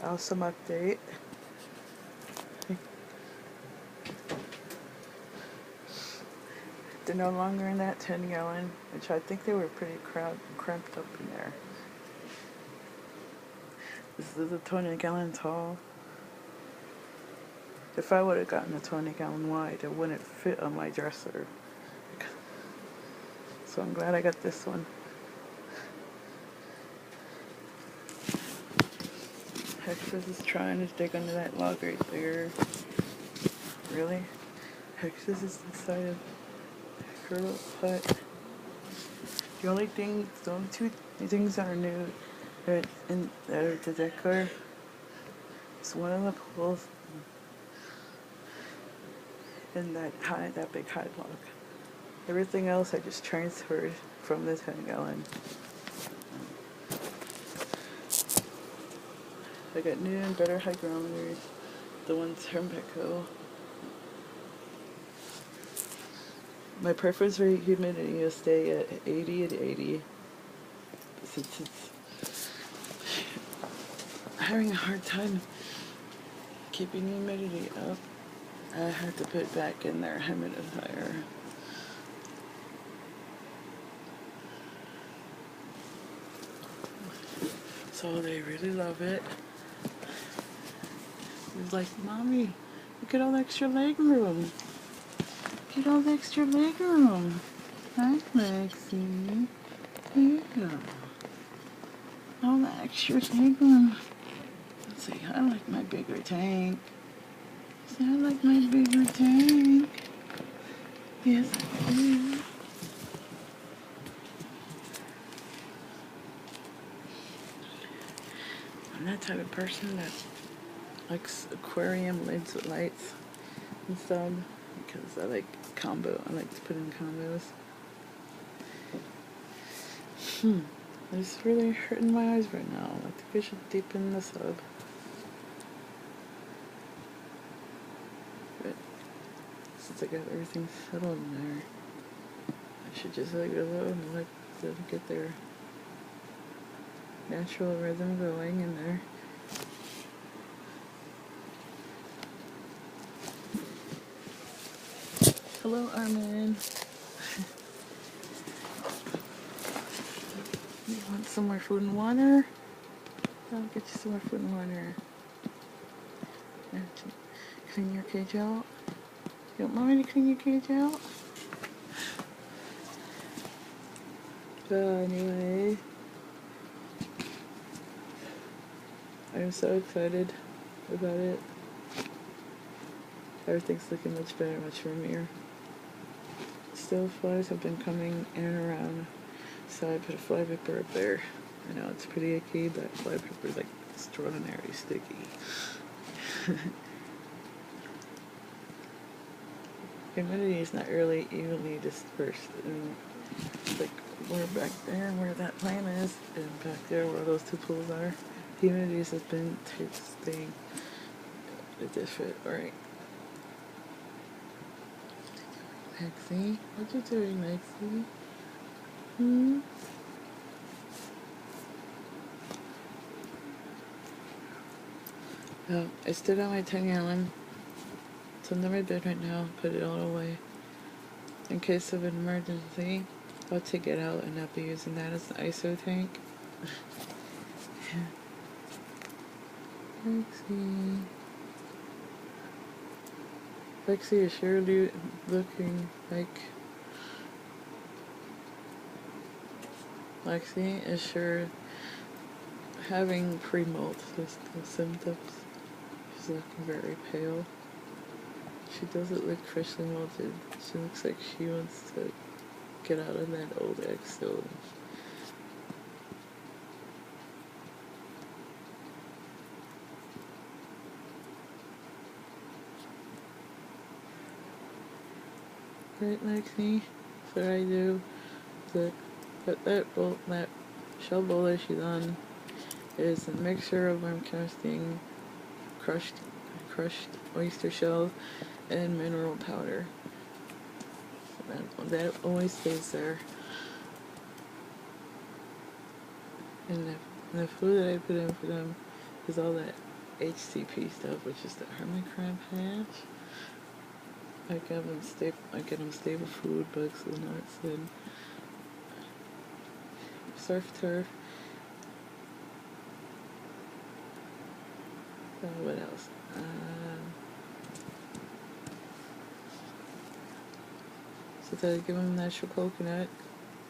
Awesome update. They're no longer in that 10-gallon, which I think they were pretty cramped up in there. This is a 20-gallon tall. If I would have gotten a 20-gallon wide, it wouldn't fit on my dresser. So I'm glad I got this one. Hexus is trying to dig under that log right there. Really? Hexus is inside of her little hut. The only two things that are new that are the decor is one of the pools and that big high log. Everything else I just transferred from the 10-gallon. I got new and better hygrometers. The ones from Petco. My preference for humidity is stay at 80 and 80. Since it's having a hard time keeping humidity up, I had to put back in their humidifier. So they really love it. It's like, Mommy, look at all the extra leg room. Look at all the extra leg room. Hi, Lexi. Yeah. All the extra leg room. Let's see, I like my bigger tank. See, I like my bigger tank. Yes, I do. I'm that type of person that likes aquarium lids with lights and stuff because I like combo. I like to put in combos. It's really hurting my eyes right now. I think I should deepen this up. But since I got everything settled in there, I should just leave it alone and let them get their natural rhythm going in there. Hello, Armin. You want some more food and water? I'll get you some more food and water. Clean your cage out. You want Mommy to clean your cage out? But anyway, I'm so excited about it. Everything's looking much better, much roomier. Still, flies have been coming in and around, so I put a fly pepper up there. I know it's pretty icky, but fly pepper is like extraordinarily sticky. Humidity is not really evenly dispersed. And like we're back there where that plant is, and back there where those two pools are, humidity has been staying different. Alright. Lexi, what you doing, Lexi? Oh, I stood on my 10-gallon. It's under my bed right now. Put it all away. In case of an emergency, I'll take it out and not be using that as an ISO tank. Lexi. Lexi is surely looking like... Lexi is sure having pre-molt symptoms. She's looking very pale. She doesn't look freshly molted. She looks like she wants to get out of that old egg stove. Right, Lexi? That's what I do. That shell bowl that she's on is a mixture of worm casting, crushed oyster shells, and mineral powder. So that always stays there. And the food that I put in for them is all that HCP stuff, which is the hermit crab hatch. I get them stable food, bugs, and nuts, and surf turf. What else? So that I give them natural coconut.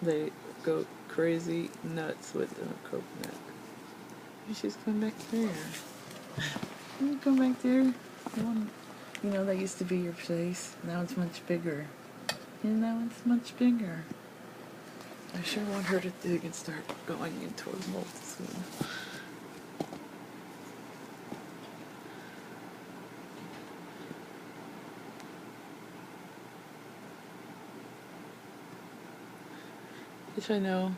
They go crazy nuts with the coconut. And she's going back there. You go back there. You know, that used to be your place. Now it's much bigger. And now it's much bigger. I sure want her to dig and start going into a mold soon. Which I know,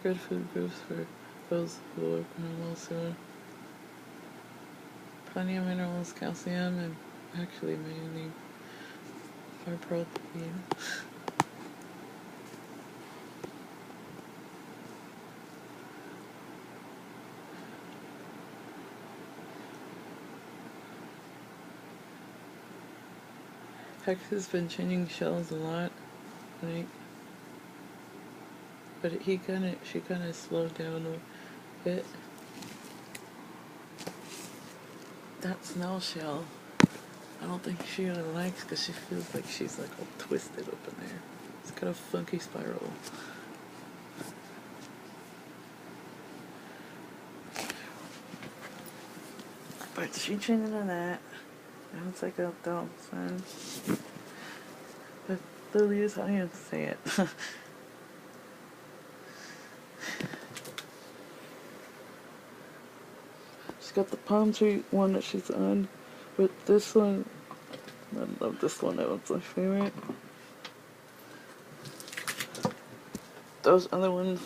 good food groups for those who are normal soon. Plenty of minerals, calcium, and actually mainly for protein. Hex has been changing shells a lot, like, but she kind of slowed down a bit. That snail shell, I don't think she really likes, because she feels like she's like all twisted up in there. It's got a funky spiral. But she changed on that. Now it's like a dump son. But literally is how you say it. She's got the palm tree one that she's on, but this one, I love this one, that one's my favorite. Those other ones,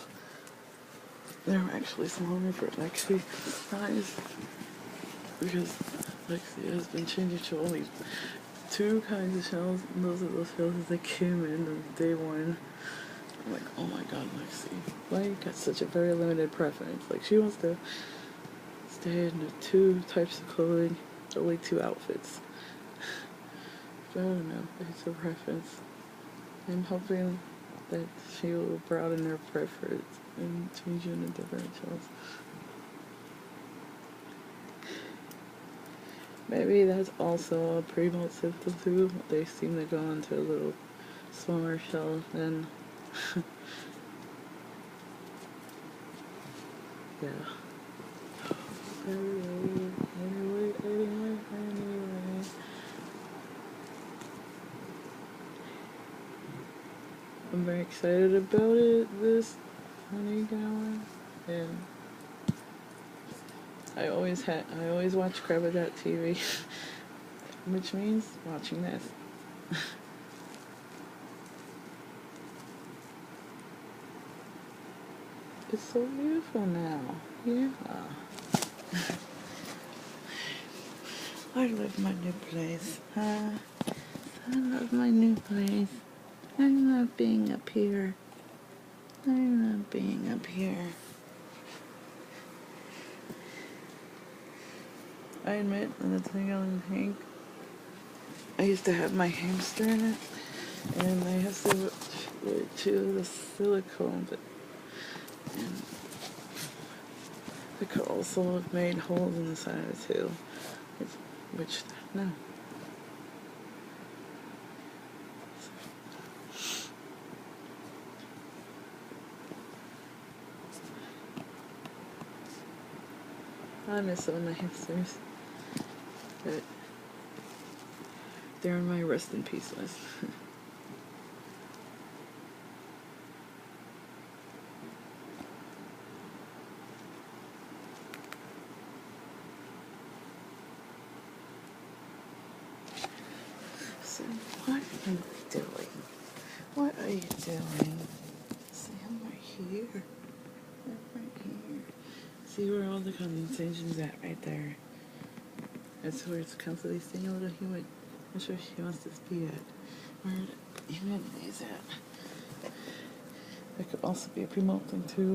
they're actually smaller for Lexi size, because Lexi has been changing to only 2 kinds of shells, and those are those shells that came in on day 1. I'm like, oh my god, Lexi, why you got such a very limited preference? Like, she wants to stay in the 2 types of clothing, only 2 outfits. But I don't know, it's her preference. I'm hoping that she will broaden her preference and change into different shells. Maybe that's also a pre-molt symptom too. They seem to go into a little smaller shell than yeah. Anyway. I'm very excited about it, this honey gown, and I always watch Crabitat TV, which means watching this. It's so beautiful now. Yeah. I love my new place. I love my new place. I love being up here. I love being up here. I admit, in the Tingle tank, I used to have my hamster in it, and I have to chew the silicone, but and I could also have made holes in the side of it too, which no. I miss some of my hamsters, but they're on my rest in peace list. So what are you doing? What are you doing? See, I'm right here. I'm right here. See where all the condensation's at right there. That's where it's constantly staying a little humid. That's where she wants to be at. Where the humidity is at. That could also be a pre-molt thing too.